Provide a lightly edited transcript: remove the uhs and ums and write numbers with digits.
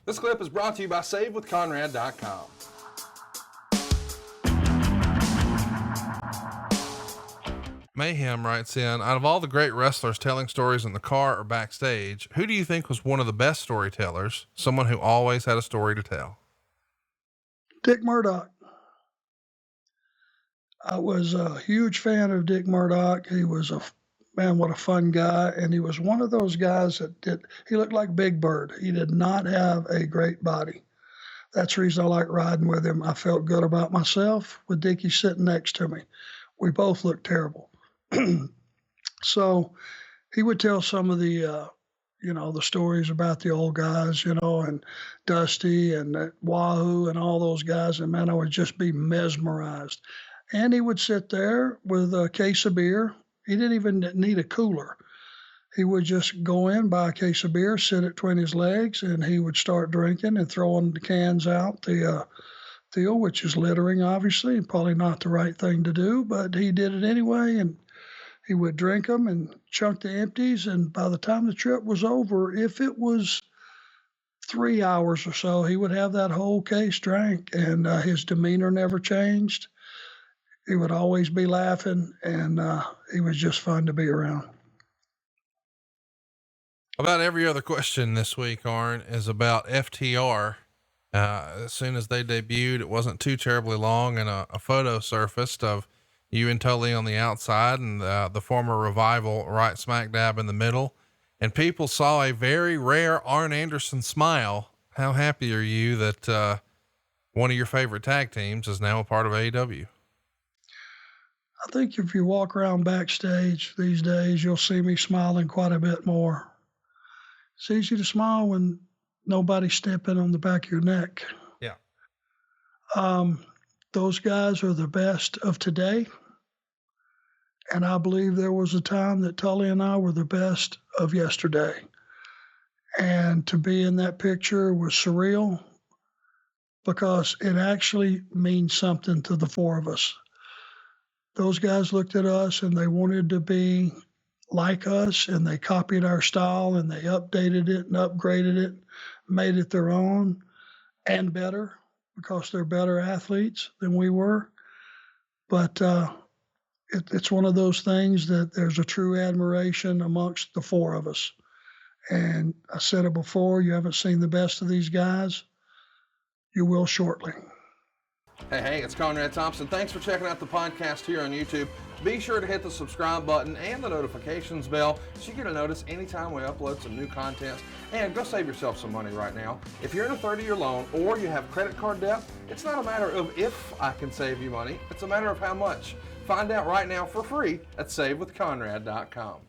This clip is brought to you by SaveWithConrad.com. Mayhem writes in, out of all the great wrestlers telling stories in the car or backstage, who do you think was one of the best storytellers? Someone who always had a story to tell. Dick Murdock. I was a huge fan of Dick Murdock. He was what a fun guy. And he was one of those guys he looked like Big Bird. He did not have a great body. That's the reason I like riding with him. I felt good about myself with Dickie sitting next to me. We both looked terrible. So he would tell some of the stories about the old guys, and Dusty and Wahoo and all those guys. And man, I would just be mesmerized. And he would sit there with a case of beer. He didn't even need a cooler. He would just go in, buy a case of beer, sit it between his legs, and he would start drinking and throwing the cans out the deal, which is littering, obviously, and probably not the right thing to do, but he did it anyway. And he would drink them and chunk the empties. And by the time the trip was over, if it was 3 hours or so, he would have that whole case drank, and his demeanor never changed. He would always be laughing, and he was just fun to be around. About every other question this week, Arn, is about FTR. As soon as they debuted, it wasn't too terribly long, and a photo surfaced of you and Tully on the outside and the former Revival right smack dab in the middle. And people saw a very rare Arn Anderson smile. How happy are you that one of your favorite tag teams is now a part of AEW? I think if you walk around backstage these days, you'll see me smiling quite a bit more. It's easy to smile when nobody's stepping on the back of your neck. Yeah. Those guys are the best of today. And I believe there was a time that Tully and I were the best of yesterday. And to be in that picture was surreal because it actually means something to the four of us. Those guys looked at us and they wanted to be like us, and they copied our style and they updated it and upgraded it, made it their own and better because they're better athletes than we were. But it's one of those things that there's a true admiration amongst the four of us. And I said it before, you haven't seen the best of these guys. You will shortly. Hey, it's Conrad Thompson. Thanks for checking out the podcast here on YouTube. Be sure to hit the subscribe button and the notifications bell so you get a notice anytime we upload some new content. And go save yourself some money right now. If you're in a 30-year loan or you have credit card debt, it's not a matter of if I can save you money. It's a matter of how much. Find out right now for free at SaveWithConrad.com.